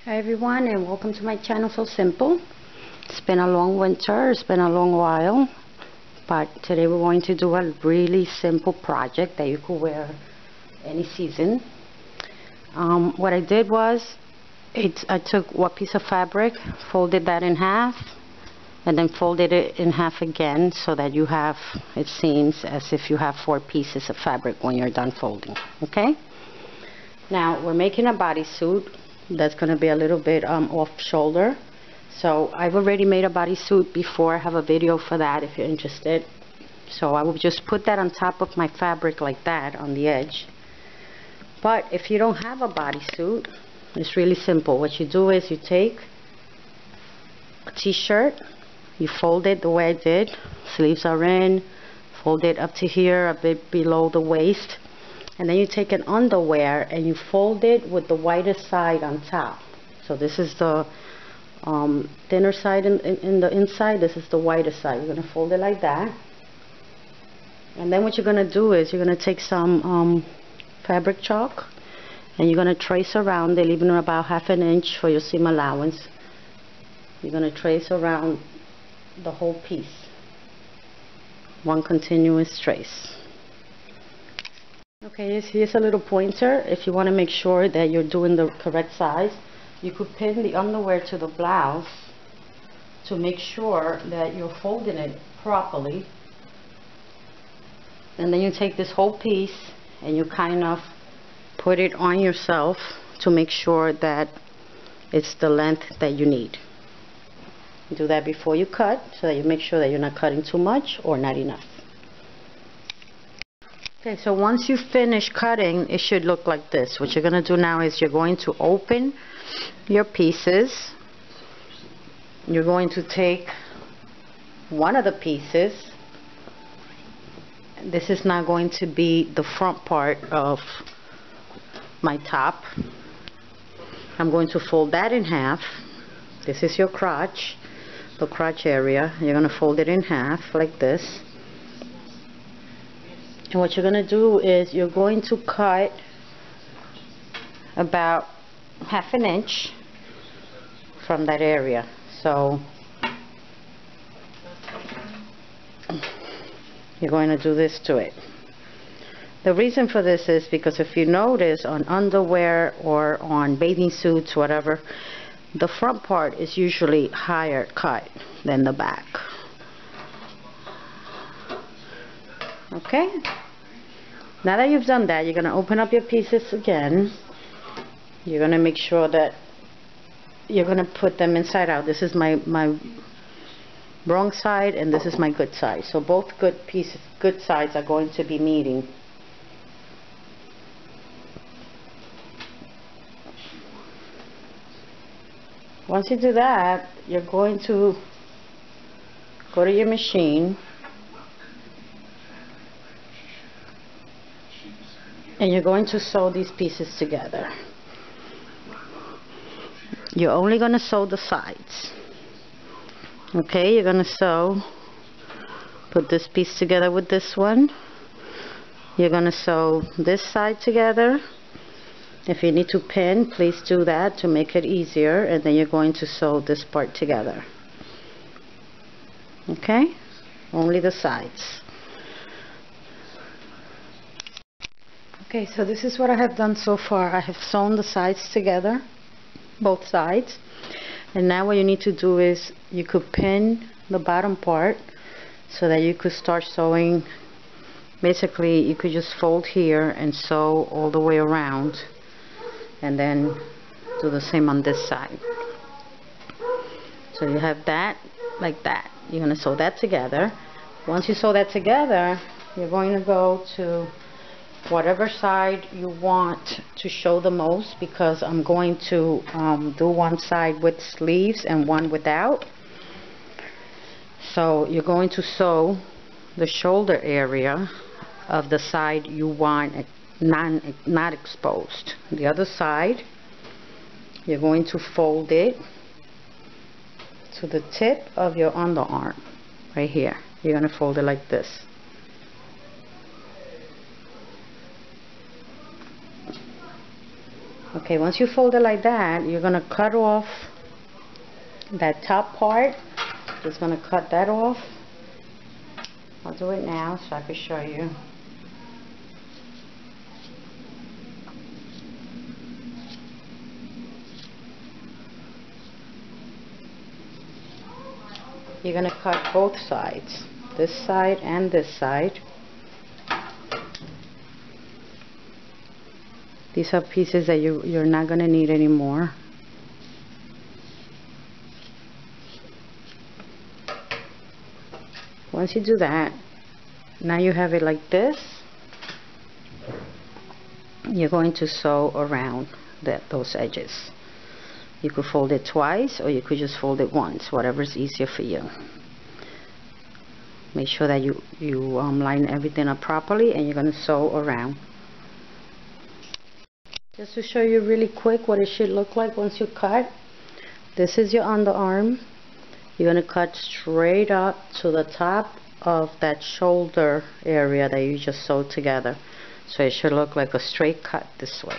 Hi everyone, and welcome to my channel So Simple. It's been a long winter, it's been a long while, but today we're going to do a really simple project that you could wear any season. What I did was I took one piece of fabric, folded that in half, and then folded it in half again so that you have, it seems as if you have 4 pieces of fabric when you're done folding. Okay, now we're making a bodysuit that's going to be a little bit off shoulder. So I've already made a bodysuit before. I have a video for that if you're interested. So I will just put that on top of my fabric like that on the edge. But if you don't have a bodysuit, it's really simple. What you do is you take a t-shirt, you fold it the way I did, sleeves are in, fold it up to here, a bit below the waist, and then you take an underwear and you fold it with the whiter side on top. So this is the thinner side in the inside, this is the whiter side. You're going to fold it like that, and then what you're going to do is you're going to take some fabric chalk and you're going to trace around it, leaving about 1/2 inch for your seam allowance. You're going to trace around the whole piece, one continuous trace. Okay, here's a little pointer. If you want to make sure that you're doing the correct size, you could pin the underwear to the blouse to make sure that you're folding it properly. And then you take this whole piece and you kind of put it on yourself to make sure that it's the length that you need. Do that before you cut so that you make sure that you're not cutting too much or not enough. Okay, so once you finish cutting, it should look like this. What you're going to do now is you're going to open your pieces. You're going to take one of the pieces. This is not going to be the front part of my top. I'm going to fold that in half. This is your crotch, the crotch area. You're going to fold it in half like this. And what you're going to do is you're going to cut about 1/2 inch from that area. So you're going to do this to it. The reason for this is because if you notice on underwear or on bathing suits, whatever, the front part is usually higher cut than the back. Okay, now that you've done that, you're going to open up your pieces again. You're going to make sure that you're going to put them inside out. This is my wrong side and this is my good side. So both good sides are going to be meeting. Once you do that, you're going to go to your machine and you're going to sew these pieces together. You're only going to sew the sides. Okay, you're going to sew, put this piece together with this one. You're going to sew this side together. If you need to pin, please do that to make it easier, and then you're going to sew this part together. Okay, only the sides. Okay, so this is what I have done so far. I have sewn the sides together, both sides. And now what you need to do is you could pin the bottom part so that you could start sewing. Basically, you could just fold here and sew all the way around, and then do the same on this side. So you have that like that. You're going to sew that together. Once you sew that together, you're going to go to whatever side you want to show the most, because I'm going to do one side with sleeves and one without. So you're going to sew the shoulder area of the side you want not exposed. The other side, you're going to fold it to the tip of your underarm right here. You're going to fold it like this. Okay, once you fold it like that, you're gonna cut off that top part. Just gonna cut that off. I'll do it now so I can show you. You're gonna cut both sides, this side and this side. These are pieces that you're not gonna need anymore. Once you do that, now you have it like this. You're going to sew around those edges. You could fold it twice, or you could just fold it once, whatever's easier for you. Make sure that you line everything up properly, and you're going to sew around. Just to show you really quick what it should look like once you cut. This is your underarm. You're going to cut straight up to the top of that shoulder area that you just sewed together. So it should look like a straight cut this way,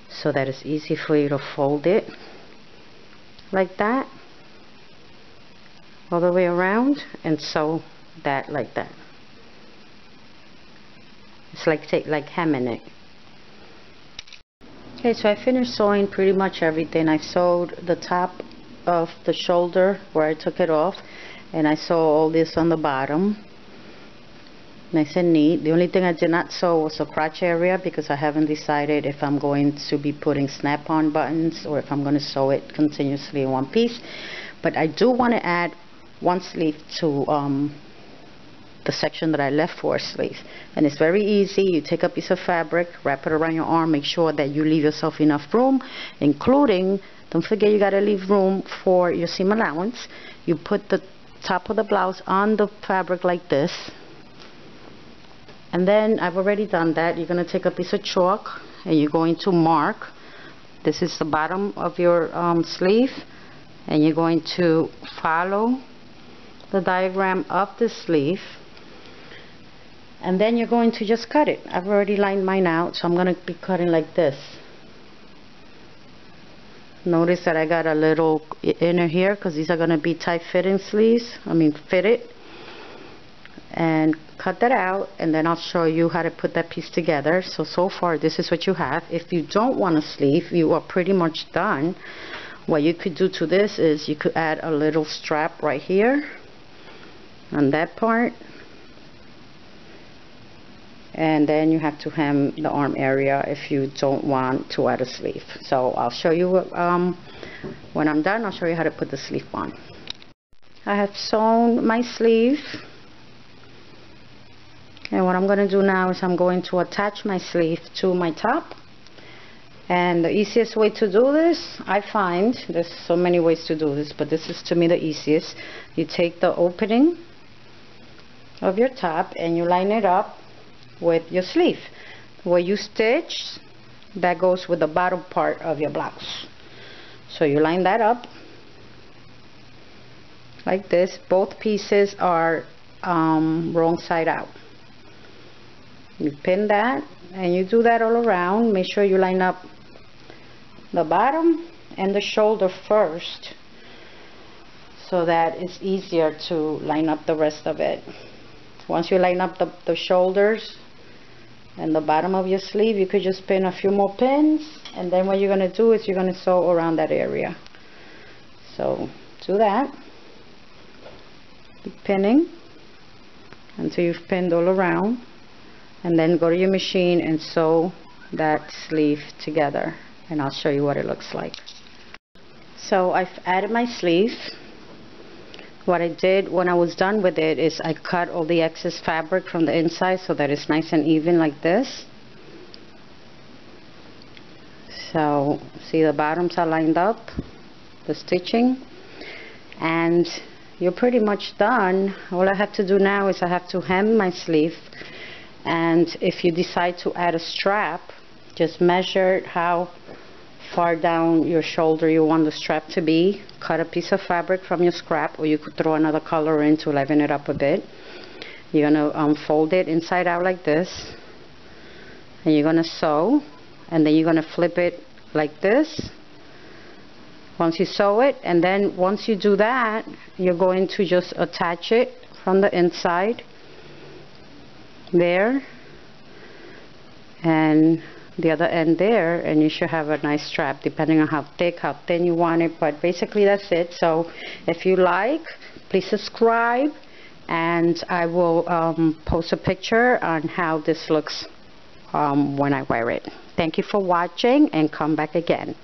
so that it's easy for you to fold it like that all the way around and sew that like that. It's like hemming it. Okay, so I finished sewing pretty much everything. I sewed the top of the shoulder where I took it off, and I sew all this on the bottom, nice and neat. The only thing I did not sew was the crotch area, because I haven't decided if I'm going to be putting snap-on buttons or if I'm going to sew it continuously in one piece. But I do want to add one sleeve to the section that I left for a sleeve, and it's very easy. You take a piece of fabric, wrap it around your arm, make sure that you leave yourself enough room, including, don't forget, you got to leave room for your seam allowance. You put the top of the blouse on the fabric like this, and then I've already done that. You're going to take a piece of chalk and you're going to mark. This is the bottom of your sleeve, and you're going to follow the diagram of the sleeve, and then you're going to just cut it. I've already lined mine out, so I'm going to be cutting like this. Notice that I got a little inner here, because these are going to be tight fitting sleeves, fitted. And cut that out, and then I'll show you how to put that piece together. So far this is what you have. If you don't want a sleeve, you are pretty much done. What you could do to this is you could add a little strap right here on that part, and then you have to hem the arm area if you don't want to add a sleeve. So I'll show you when I'm done. I'll show you how to put the sleeve on. I have sewn my sleeve, and what I'm going to do now is I'm going to attach my sleeve to my top. And the easiest way to do this, I find, there's so many ways to do this, but this is to me the easiest. You take the opening of your top and you line it up with your sleeve. Where you stitch, that goes with the bottom part of your blouse. So you line that up like this. Both pieces are wrong side out. You pin that, and you do that all around. Make sure you line up the bottom and the shoulder first, so that it's easier to line up the rest of it. Once you line up the shoulders and the bottom of your sleeve, you could just pin a few more pins, and then what you're going to do is you're going to sew around that area. So do that. Keep pinning until you've pinned all around, and then go to your machine and sew that sleeve together, and I'll show you what it looks like. So I've added my sleeve. What I did when I was done with it is I cut all the excess fabric from the inside so that it's nice and even like this. So see, the bottoms are lined up, the stitching, and you're pretty much done. All I have to do now is I have to hem my sleeve, and if you decide to add a strap, just measure how far down your shoulder you want the strap to be. Cut a piece of fabric from your scrap, or you could throw another color in to liven it up a bit. You're going to fold it inside out like this, and you're going to sew, and then you're going to flip it like this once you sew it, and then once you do that, you're going to just attach it from the inside there and the other end there, and you should have a nice strap depending on how thick, how thin you want it. But basically that's it. So if you like, please subscribe, and I will post a picture on how this looks when I wear it. Thank you for watching, and come back again.